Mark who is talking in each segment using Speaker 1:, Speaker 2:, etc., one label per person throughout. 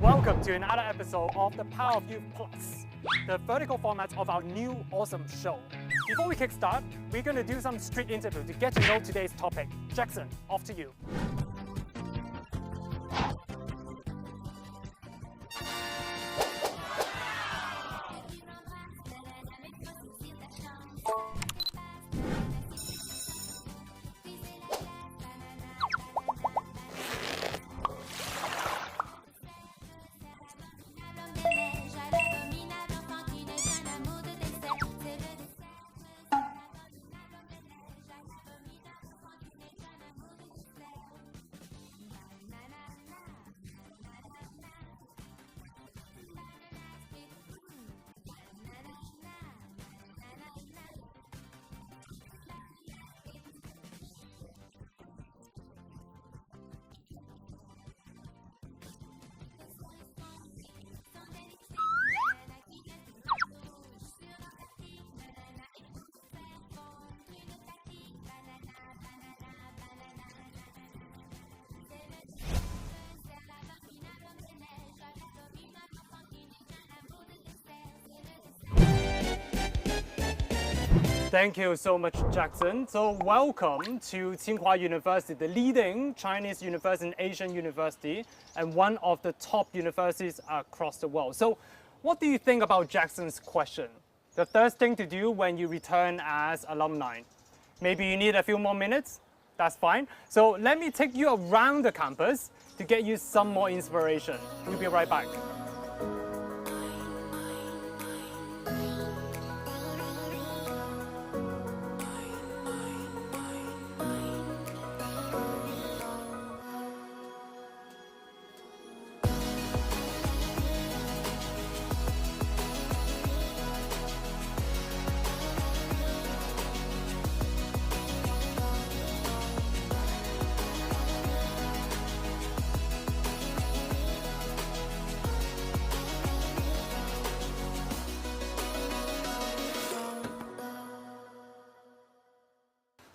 Speaker 1: Welcome to another episode of The Power of Youth Plus, the vertical format of our new awesome show. Before we kickstart, we're going to do some street interview to get to know today's topic. Jackson, off to you. Thank you so much, Jackson. So welcome to Tsinghua University, the leading Chinese university and Asian university, and one of the top universities across the world. So what do you think about Jackson's question? The first thing to do when you return as alumni? Maybe you need a few more minutes? That's fine. So let me take you around the campus to get you some more inspiration. We'll be right back.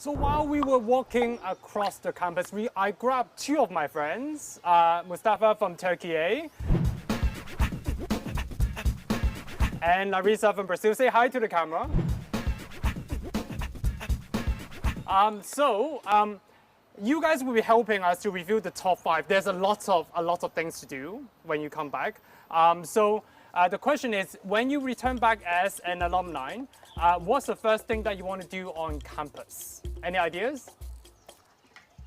Speaker 1: So while we were walking across the campus, I grabbed two of my friends, Mustafa from Türkiye and Larissa from Brazil. Say hi to the camera. You guys will be helping us to review the top 5. There's a lot of things to do when you come back. The question is, when you return back as an alumni, what's the first thing that you want to do on campus? Any ideas?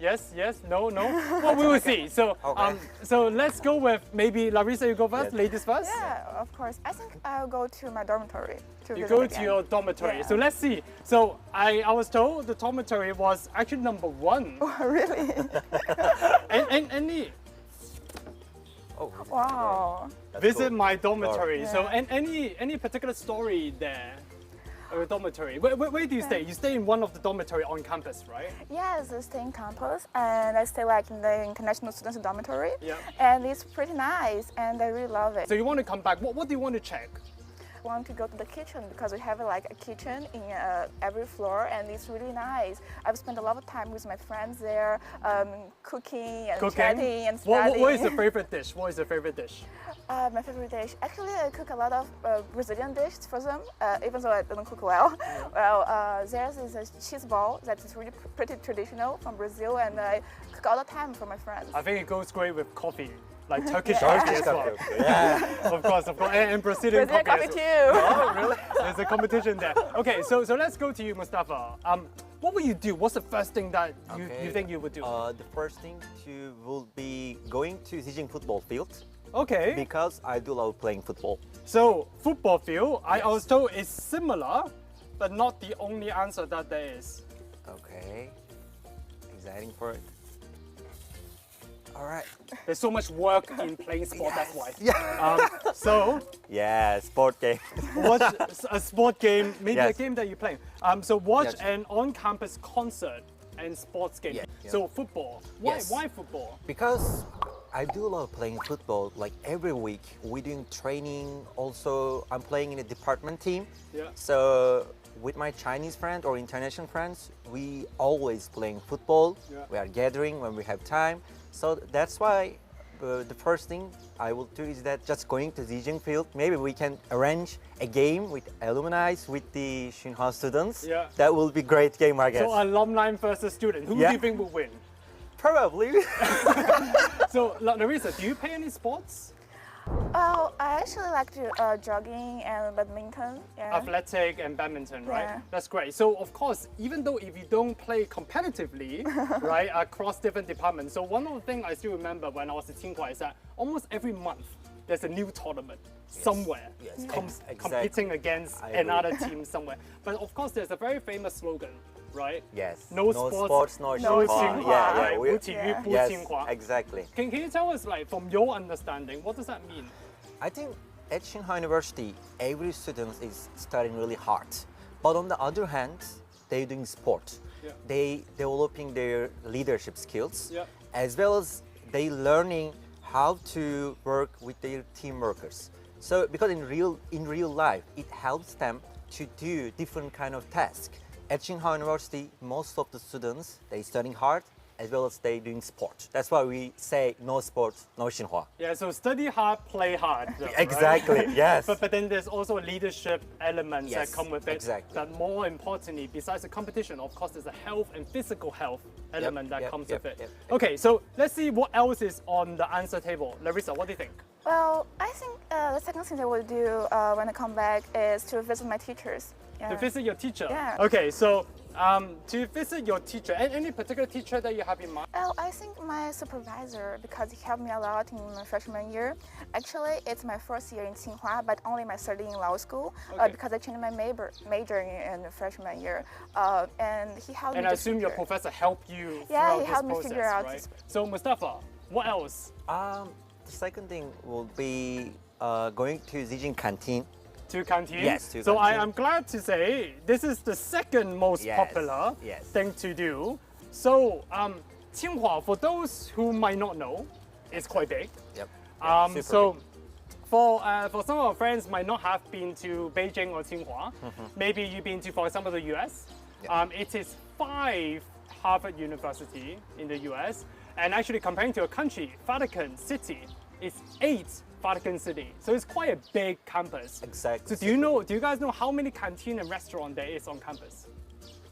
Speaker 1: Yes, no? Well, we will see. So, so let's go with maybe Larissa, you go first, ladies first?
Speaker 2: Yeah, of course. I think I'll go to my dormitory.
Speaker 1: You go to your dormitory. Yeah. So let's see. So I was told the dormitory was actually number 1.
Speaker 2: Oh, really?
Speaker 1: Any?
Speaker 2: Oh, wow.
Speaker 1: Visit cool. My dormitory. Yeah. So any particular story there? Or dormitory. Where do you stay? You stay in one of the dormitory on campus, right?
Speaker 2: Yes, I stay in campus and I stay like in the international students dormitory.
Speaker 1: Yeah.
Speaker 2: And it's pretty nice and I really love it.
Speaker 1: So you want to come back. What do you want to check?
Speaker 2: I want to go to the kitchen because we have like a kitchen in every floor and it's really nice. I've spent a lot of time with my friends there, cooking and chatting and studying.
Speaker 1: What is your favorite dish? What is your favorite dish?
Speaker 2: My favorite dish? Actually, I cook a lot of Brazilian dishes for them, even though I don't cook well. Yeah. Well, theirs is a cheese ball that is really pretty traditional from Brazil and I cook all the time for my friends.
Speaker 1: I think it goes great with coffee. Like Turkish coffee as well.
Speaker 3: Yeah.
Speaker 1: Of course. And Brazilian
Speaker 2: coffee too.
Speaker 1: Oh, really? There's a competition there. Okay, so let's go to you, Mustafa. What will you do? What's the first thing that you think you would do?
Speaker 3: The first thing will be going to Xijing football field.
Speaker 1: Okay.
Speaker 3: Because I do love playing football.
Speaker 1: So football field, yes. I was told is similar, but not the only answer that there is.
Speaker 3: Okay. Exciting for it. All right.
Speaker 1: There's so much work in playing sport, yes. That's why.
Speaker 3: Yeah. Yeah, sport game.
Speaker 1: Watch a sport game, maybe
Speaker 3: yes.
Speaker 1: a game that you play. So watch
Speaker 3: yes.
Speaker 1: an on-campus concert and sports game.
Speaker 3: Yeah.
Speaker 1: So football. Why?
Speaker 3: Yes.
Speaker 1: Why football?
Speaker 3: Because I do love playing football. Like every week, we're doing training. Also, I'm playing in a department team.
Speaker 1: Yeah.
Speaker 3: So with my Chinese friends or international friends, we always playing football.
Speaker 1: Yeah.
Speaker 3: We are gathering when we have time. So that's why the first thing I will do is that just going to Zijing field, maybe we can arrange a game with alumni, with the Tsinghua students.
Speaker 1: Yeah.
Speaker 3: That will be great game, I guess.
Speaker 1: So alumni versus student. Who do
Speaker 3: Yeah.
Speaker 1: you think will win?
Speaker 3: Probably.
Speaker 1: So Larissa, do you play any sports?
Speaker 2: Oh, I actually like to jogging and badminton. Yeah.
Speaker 1: Athletic and badminton, right?
Speaker 2: Yeah.
Speaker 1: That's great. So of course, even though if you don't play competitively, right, across different departments. So one of the things I still remember when I was at Tsinghua is that almost every month there's a new tournament somewhere
Speaker 3: Yes, exactly.
Speaker 1: competing against
Speaker 3: I agree.
Speaker 1: another team somewhere. But of course, there's a very famous slogan, right?
Speaker 3: Yes.
Speaker 1: No sports,
Speaker 3: no
Speaker 2: no
Speaker 3: Tsinghua.
Speaker 2: Tsinghua.
Speaker 3: Yeah,
Speaker 1: right?
Speaker 3: yeah. we-
Speaker 1: 无体育不
Speaker 3: yes,
Speaker 1: 清华.
Speaker 3: exactly.
Speaker 1: Can you tell us, like, from your understanding, what does that mean?
Speaker 3: I think at Tsinghua University, every student is studying really hard. But on the other hand, they're doing sport.
Speaker 1: Yeah.
Speaker 3: They developing their leadership skills,
Speaker 1: Yeah.
Speaker 3: as well as they learning how to work with their team workers. So because in real life, it helps them to do different kind of tasks. At Tsinghua University, most of the students, they studying hard, as well as they doing sport. That's why we say no sports, no Tsinghua.
Speaker 1: Yeah, so study hard, play hard. right?
Speaker 3: Exactly, yes.
Speaker 1: But then there's also leadership elements
Speaker 3: Yes,
Speaker 1: that come with it.
Speaker 3: exactly.
Speaker 1: But more importantly, besides the competition, of course, there's a health and physical health element that comes with it.
Speaker 3: yep.
Speaker 1: Okay, so let's see what else is on the answer table. Larissa, what do you think?
Speaker 2: Well, I think the second thing I will do when I come back is to visit my teachers. Yeah.
Speaker 1: To visit your teacher.
Speaker 2: Yeah.
Speaker 1: Okay, so to visit your teacher, any particular teacher that you have in mind?
Speaker 2: Well, I think my supervisor, because he helped me a lot in my freshman year. Actually, it's my first year in Tsinghua, but only my study in law school
Speaker 1: Okay.
Speaker 2: because I changed my major in the freshman year. And he helped
Speaker 1: And
Speaker 2: me
Speaker 1: I
Speaker 2: to
Speaker 1: assume your
Speaker 2: figure-
Speaker 1: professor helped you
Speaker 2: Yeah,
Speaker 1: throughout
Speaker 2: he
Speaker 1: this
Speaker 2: helped me
Speaker 1: process,
Speaker 2: figure out
Speaker 1: right?
Speaker 2: this-
Speaker 1: So Mustafa, what else?
Speaker 3: The second thing will be going to Zijing canteen.
Speaker 1: To canteen?
Speaker 3: Yes, to
Speaker 1: So
Speaker 3: canteen.
Speaker 1: I'm glad to say this is the second most
Speaker 3: Yes,
Speaker 1: popular
Speaker 3: yes.
Speaker 1: thing to do. So Tsinghua, for those who might not know, is quite big.
Speaker 3: Yep. super
Speaker 1: So
Speaker 3: big.
Speaker 1: for some of our friends might not have been to Beijing or Tsinghua, maybe you've been to, for example, the US.
Speaker 3: Yeah.
Speaker 1: It is 5 Harvard University in the US, and actually comparing to a country, Vatican City, it's 8 Vatican City. So it's quite a big campus.
Speaker 3: Exactly.
Speaker 1: So do you guys know how many canteen and restaurant there is on campus?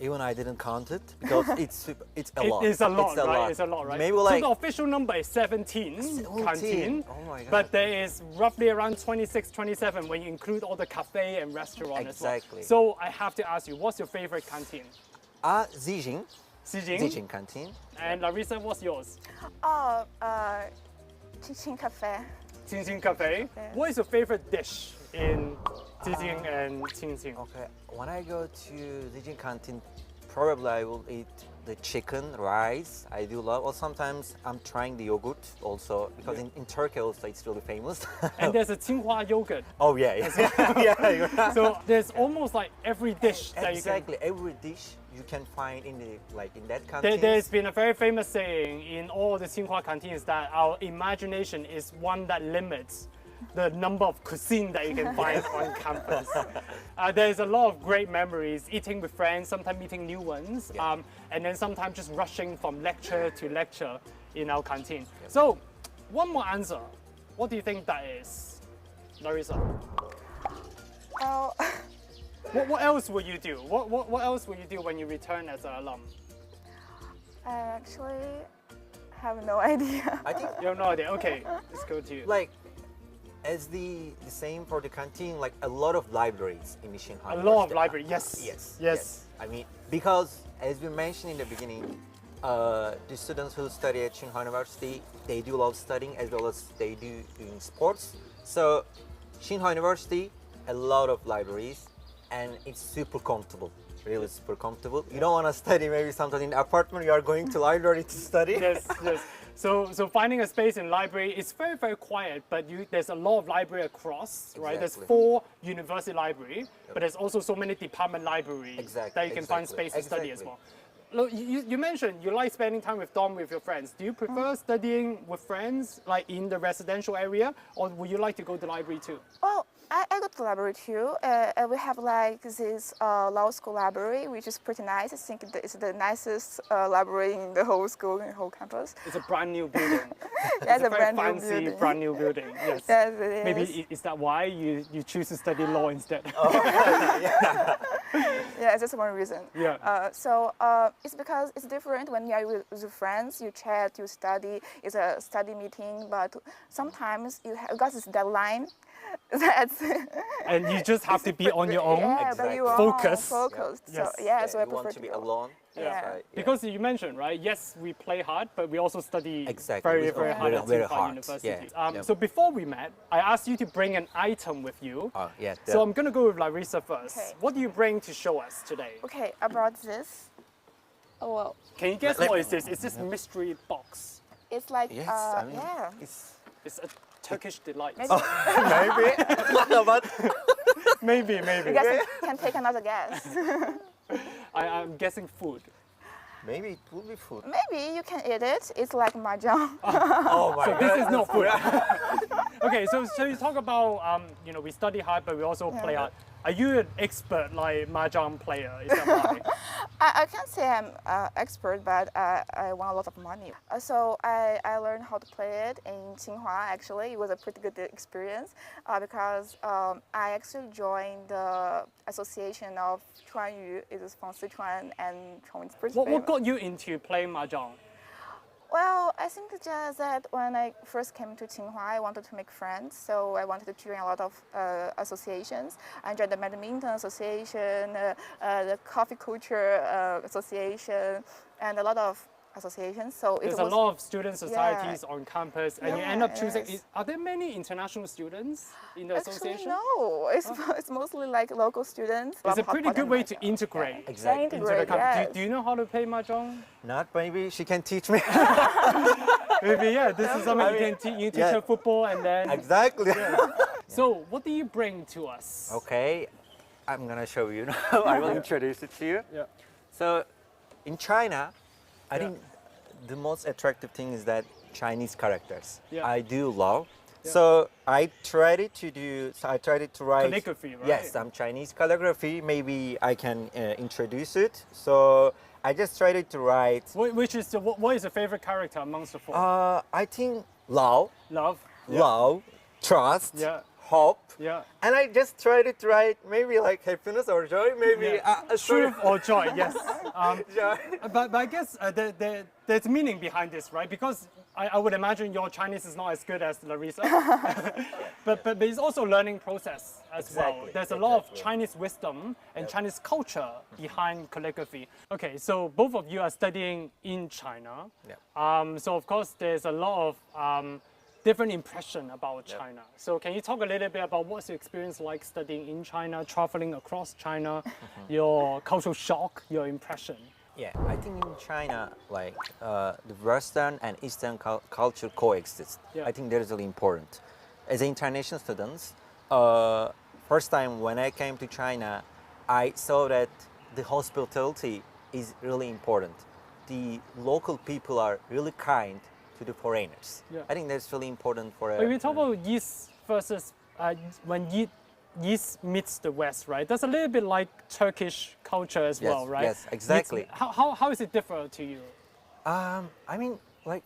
Speaker 3: Even I didn't count it because it's a lot.
Speaker 1: It's a lot,
Speaker 3: It's a
Speaker 1: right?
Speaker 3: lot.
Speaker 1: It's a lot, right?
Speaker 3: Maybe
Speaker 1: So
Speaker 3: like
Speaker 1: the official number is 17
Speaker 3: 17.
Speaker 1: canteen.
Speaker 3: Oh my God.
Speaker 1: But there is roughly around 26, 27 when you include all the cafe and restaurant
Speaker 3: Exactly.
Speaker 1: as well. So I have to ask you, what's your favorite canteen?
Speaker 3: Zijing.
Speaker 1: Xijing?
Speaker 3: Zijing canteen.
Speaker 1: And Larissa, what's yours?
Speaker 2: Oh, Qingqing Cafe.
Speaker 1: Qingqing Cafe. What is your favorite dish in Xijing and Qingqing?
Speaker 3: Okay. When I go to Zijing canteen, probably I will eat the chicken, rice. I do love. Or sometimes I'm trying the yogurt also because in Turkey also it's really famous.
Speaker 1: And there's a Tsinghua yogurt.
Speaker 3: oh yeah, yeah.
Speaker 1: So there's almost like every dish that you can.
Speaker 3: Exactly. Every dish you can find in that canteen.
Speaker 1: There's been a very famous saying in all the Tsinghua canteens that our imagination is one that limits the number of cuisine that you can find on campus. There's a lot of great memories, eating with friends, sometimes meeting new ones,
Speaker 3: Yeah.
Speaker 1: and then sometimes just rushing from lecture to lecture in our canteen. So, one more answer. What do you think that is, Larissa?
Speaker 2: Well,
Speaker 1: What else will you do? What else will you do when you return as an alum?
Speaker 2: I actually have no idea.
Speaker 3: I think
Speaker 1: You have no idea. Okay, let's go to you.
Speaker 3: like as the same for the canteen, like a lot of libraries in Tsinghua
Speaker 1: A lot of
Speaker 3: University.
Speaker 1: library. Yes.
Speaker 3: Yes. I mean, because as we mentioned in the beginning, the students who study at Tsinghua University, they do love studying as well as they do doing sports. So Tsinghua University, a lot of libraries, and it's super comfortable. Really super comfortable. You don't want to study maybe sometimes in the apartment. You are going to library to study.
Speaker 1: Yes. So finding a space in library is very, very quiet, but there's a lot of library across, right? There's
Speaker 3: Exactly.
Speaker 1: 4 university library, but there's also so many department libraries
Speaker 3: Exactly,
Speaker 1: that you can find
Speaker 3: exactly,
Speaker 1: space to study as
Speaker 3: exactly.
Speaker 1: well. Look, you mentioned you like spending time with with your friends. Do you prefer studying with friends, like in the residential area, or would you like to go to the library too?
Speaker 2: Well, I go to the library too. We have like this law school library, which is pretty nice. I think it's the nicest library in the whole school, in the whole campus.
Speaker 1: It's a brand new building.
Speaker 2: That's
Speaker 1: It's
Speaker 2: a
Speaker 1: very
Speaker 2: brand new
Speaker 1: fancy,
Speaker 2: building.
Speaker 1: brand new building. Yes.
Speaker 2: Yes, it is.
Speaker 1: Maybe is that why you choose to study law instead?
Speaker 2: Yeah, that's one reason.
Speaker 1: Yeah.
Speaker 2: So it's because it's different when you are with your friends, you chat, you study. It's a study meeting, but sometimes you have got this deadline. That's
Speaker 1: And you just have to be on your own.
Speaker 2: yeah,
Speaker 3: Exactly.
Speaker 2: but you are focused.
Speaker 1: Yeah.
Speaker 2: So
Speaker 1: Yes.
Speaker 2: yeah, so I
Speaker 3: you
Speaker 2: prefer
Speaker 3: want to be alone.
Speaker 2: Yeah.
Speaker 3: That's right, yeah.
Speaker 1: Because you mentioned, right? Yes, we play hard, but we also study
Speaker 3: Exactly.
Speaker 1: very,
Speaker 3: We
Speaker 1: very
Speaker 3: study
Speaker 1: hard at
Speaker 3: very
Speaker 1: Tsinghua
Speaker 3: hard.
Speaker 1: University.
Speaker 3: Yeah. Yeah.
Speaker 1: So before we met, I asked you to bring an item with you.
Speaker 3: Oh, yeah.
Speaker 1: So I'm gonna go with Larissa first.
Speaker 2: Okay.
Speaker 1: What do you bring to show us today?
Speaker 2: Okay, I brought this. Oh well,
Speaker 1: Can you guess
Speaker 3: Let-
Speaker 1: what is this? It's this mystery box.
Speaker 2: it's like
Speaker 3: yes, I mean,
Speaker 2: yeah.
Speaker 1: It's a Turkish delight.
Speaker 2: Maybe
Speaker 3: maybe. But
Speaker 1: maybe.
Speaker 2: you guys can take another guess.
Speaker 1: I'm guessing food.
Speaker 3: maybe it will be food.
Speaker 2: Maybe you can eat it. It's like mahjong.
Speaker 3: Oh my
Speaker 1: So
Speaker 3: god.
Speaker 1: this is not food. Okay, so you talk about we study hard, but we also play hard. Are you an expert like mahjong player? Is that right?
Speaker 2: I can't say I'm expert, but I won a lot of money. So I learned how to play it in Tsinghua. Actually, it was a pretty good experience because I actually joined the association of Chuanyu. It is from Sichuan, and Chuanyu is pretty
Speaker 1: What
Speaker 2: famous.
Speaker 1: got you into playing mahjong?
Speaker 2: Well, I think just that when I first came to Tsinghua, I wanted to make friends, so I wanted to join a lot of associations. I joined the badminton association, the coffee culture association, and a lot of associations. So
Speaker 1: There's
Speaker 2: it
Speaker 1: a
Speaker 2: was
Speaker 1: lot of student societies on campus, and you end up
Speaker 2: Yeah,
Speaker 1: choosing.
Speaker 2: yes.
Speaker 1: Are there many international students in the
Speaker 2: actually
Speaker 1: association?
Speaker 2: no. It's mostly like local students.
Speaker 1: It's a pretty good way to integrate
Speaker 3: Exactly.
Speaker 1: into the
Speaker 2: Integrate,
Speaker 1: campus.
Speaker 2: yes.
Speaker 1: Do you know how to play mahjong?
Speaker 3: Not maybe she can teach me.
Speaker 1: Maybe yeah. This is something you can teach
Speaker 3: yeah.
Speaker 1: her football, and then.
Speaker 3: Exactly.
Speaker 1: So what do you bring to us?
Speaker 3: Okay, I'm gonna show you now. I will introduce it to you.
Speaker 1: Yeah.
Speaker 3: So, in China, I
Speaker 1: Yeah.
Speaker 3: think the most attractive thing is that Chinese characters.
Speaker 1: Yeah.
Speaker 3: I do love.
Speaker 1: Yeah.
Speaker 3: So I tried to write.
Speaker 1: Calligraphy, right?
Speaker 3: Yes, some Chinese calligraphy. Maybe I can introduce it. So I just tried to write.
Speaker 1: Which is what is your favorite character amongst the four?
Speaker 3: I think love,
Speaker 1: Love. Yeah.
Speaker 3: love, trust,
Speaker 1: Yeah.
Speaker 3: hope.
Speaker 1: Yeah.
Speaker 3: And I just tried to write maybe like happiness or joy, maybe
Speaker 1: Yeah.
Speaker 3: a sort
Speaker 1: Truth or joy? Yes.
Speaker 3: joy.
Speaker 1: But I guess there's meaning behind this, right? Because I would imagine your Chinese is not as good as Larissa, but it's also a learning process as well.
Speaker 3: Exactly,
Speaker 1: There's a lot of
Speaker 3: exactly.
Speaker 1: Chinese wisdom and Chinese culture behind calligraphy. Okay, so both of you are studying in China.
Speaker 3: Yeah.
Speaker 1: So of course there's a lot of different impression about China. So can you talk a little bit about what's your experience like studying in China, traveling across China, your cultural shock, your impression?
Speaker 3: Yeah, I think in China, like the Western and Eastern culture coexist.
Speaker 1: Yeah.
Speaker 3: I think that is really important. As international students, first time when I came to China, I saw that the hospitality is really important. The local people are really kind to the foreigners.
Speaker 1: Yeah.
Speaker 3: I think that's really important for.
Speaker 1: When we talk about East versus when East meets the West, right? That's a little bit like Turkish culture as
Speaker 3: Yes,
Speaker 1: well, right?
Speaker 3: yes, exactly.
Speaker 1: How is it different to you?
Speaker 3: I mean, like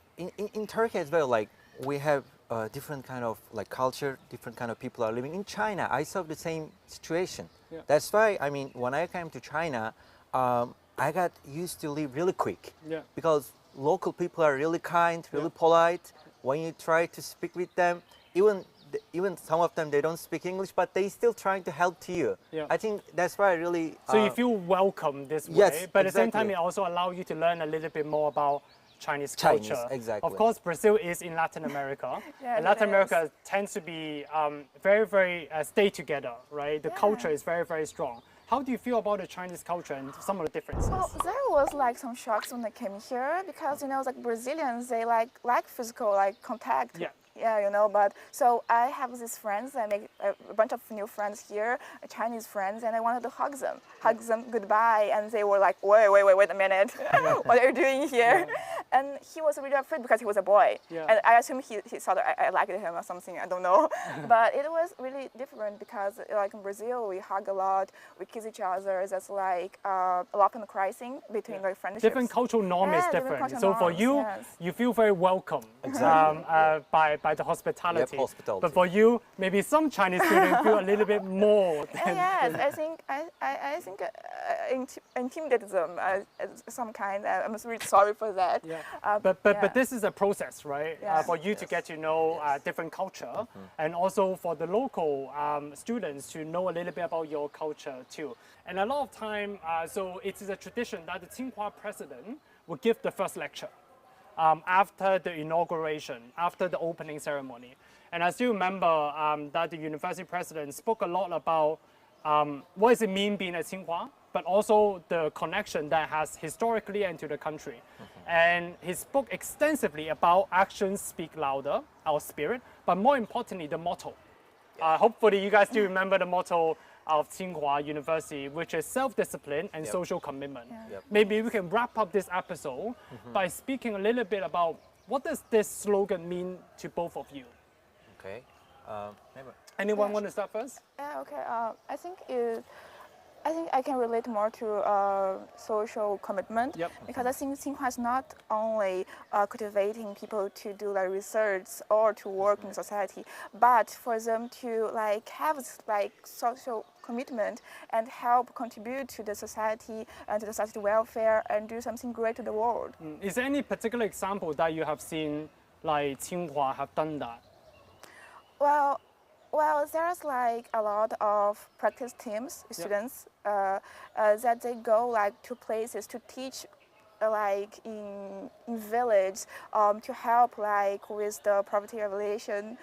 Speaker 3: in Turkey as well, like we have different kind of like culture, different kind of people are living. In China, I saw the same situation.
Speaker 1: Yeah.
Speaker 3: That's why, I mean, when I came to China, I got used to live really quick.
Speaker 1: Yeah.
Speaker 3: Because local people are really kind, really polite. When you try to speak with them, even some of them, they don't speak English, but they still trying to help to you.
Speaker 1: Yeah.
Speaker 3: I think that's why I really.
Speaker 1: So you feel welcome this way,
Speaker 3: yes,
Speaker 1: but at the same time,
Speaker 3: exactly.
Speaker 1: it also allows you to learn a little bit more about Chinese
Speaker 3: Chinese,
Speaker 1: culture.
Speaker 3: exactly.
Speaker 1: Of course, Brazil is in Latin America,
Speaker 2: Yeah,
Speaker 1: and
Speaker 2: it
Speaker 1: Latin
Speaker 2: is.
Speaker 1: America tends to be very, very stay together, right? The culture is very, very strong. How do you feel about the Chinese culture and some of the differences?
Speaker 2: Well, there was like some shocks when I came here because like Brazilians, they like physical like contact.
Speaker 1: Yeah.
Speaker 2: Yeah, but so I have these friends. I make a bunch of new friends here, Chinese friends, and I wanted to hug them goodbye, and they were like, wait a minute, what are you doing here? And he was really afraid because he was a boy.
Speaker 1: Yeah.
Speaker 2: And I assume he thought I liked him or something, I don't know. But it was really different because like in Brazil, we hug a lot, we kiss each other. That's like a lot of crying between like friendships.
Speaker 1: Different cultural norm is
Speaker 2: Yeah, different
Speaker 1: different.
Speaker 2: cultural
Speaker 1: So for
Speaker 2: norms,
Speaker 1: you,
Speaker 2: yes.
Speaker 1: you feel very welcome by the hospitality.
Speaker 3: Yep, hospitality.
Speaker 1: But for you, maybe some Chinese students feel a little bit more.
Speaker 2: Yes, I think intimidated them some kind. I'm really sorry for that.
Speaker 1: Yeah. But this is a process, right?
Speaker 2: Yeah.
Speaker 1: For you to get to know different culture, and also for the local students to know a little bit about your culture too. And a lot of time, so it is a tradition that the Tsinghua president will give the first lecture after the inauguration, after the opening ceremony. And I still remember that the university president spoke a lot about what does it mean being at Tsinghua, but also the connection that has historically and to the country. And he spoke extensively about actions speak louder, our spirit, but more importantly, the motto. Hopefully you guys still remember the motto of Tsinghua University, which is self-discipline and social commitment. Maybe we can wrap up this episode by speaking a little bit about what does this slogan mean to both of you?
Speaker 3: Okay.
Speaker 1: Anyone want to start first?
Speaker 2: Yeah, okay. I think I can relate more to social commitment.
Speaker 1: Yep.
Speaker 2: Because I think Tsinghua is not only cultivating people to do like research or to work in society, but for them to like have like social commitment and help contribute to the society and to the society welfare and do something great to the world.
Speaker 1: Is there any particular example that you have seen like Tsinghua have done that?
Speaker 2: Well, there's like a lot of practice teams, students, that they go like to places to teach, like in village, to help like with the poverty alleviation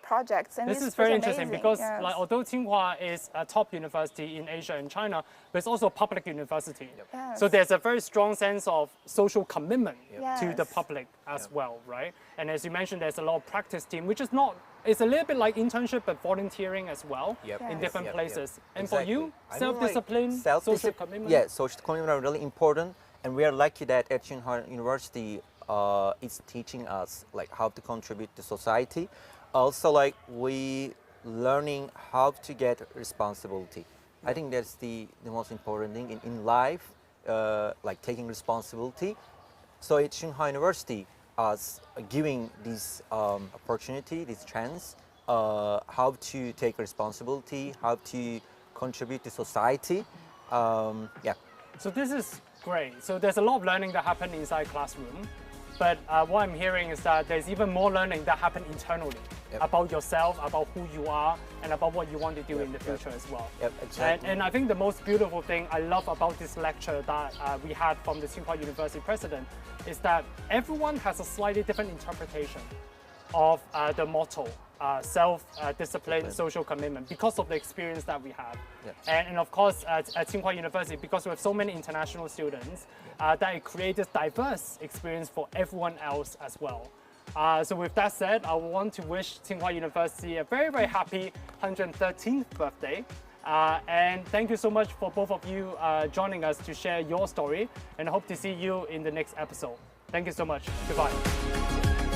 Speaker 2: projects. And
Speaker 1: This is
Speaker 2: it's
Speaker 1: very
Speaker 2: pretty
Speaker 1: interesting
Speaker 2: amazing,
Speaker 1: because
Speaker 2: yes.
Speaker 1: like although Tsinghua is a top university in Asia and China, but it's also a public university.
Speaker 2: Yes.
Speaker 1: So there's a very strong sense of social commitment to the
Speaker 2: Yes.
Speaker 1: public as well, right? And as you mentioned, there's a lot of practice team, which is not, it's a little bit like internship but volunteering as well in
Speaker 2: Yes.
Speaker 1: different places. And
Speaker 3: Exactly.
Speaker 1: for you,
Speaker 3: I mean, like,
Speaker 1: self-discipline, social commitment?
Speaker 3: Yeah, social commitment are really important, and we are lucky that at Tsinghua University is teaching us like how to contribute to society. Also, like we learning how to get responsibility. I think that's the most important thing in life, like taking responsibility. So at Tsinghua University, us giving this opportunity, this chance, how to take responsibility, how to contribute to society. Yeah.
Speaker 1: So this is great. So there's a lot of learning that happen inside classroom, but what I'm hearing is that there's even more learning that happen internally about yourself, about who you are, and about what you want to do in the future as well.
Speaker 3: Yep, exactly.
Speaker 1: And I think the most beautiful thing I love about this lecture that we had from the Tsinghua University president is that everyone has a slightly different interpretation of the motto, self-discipline, social commitment, because of the experience that we have. And of course, at Tsinghua University, because we have so many international students, that it creates this diverse experience for everyone else as well. So with that said, I want to wish Tsinghua University a very, very happy 113th birthday. And thank you so much for both of you joining us to share your story, and I hope to see you in the next episode. Thank you so much. Goodbye.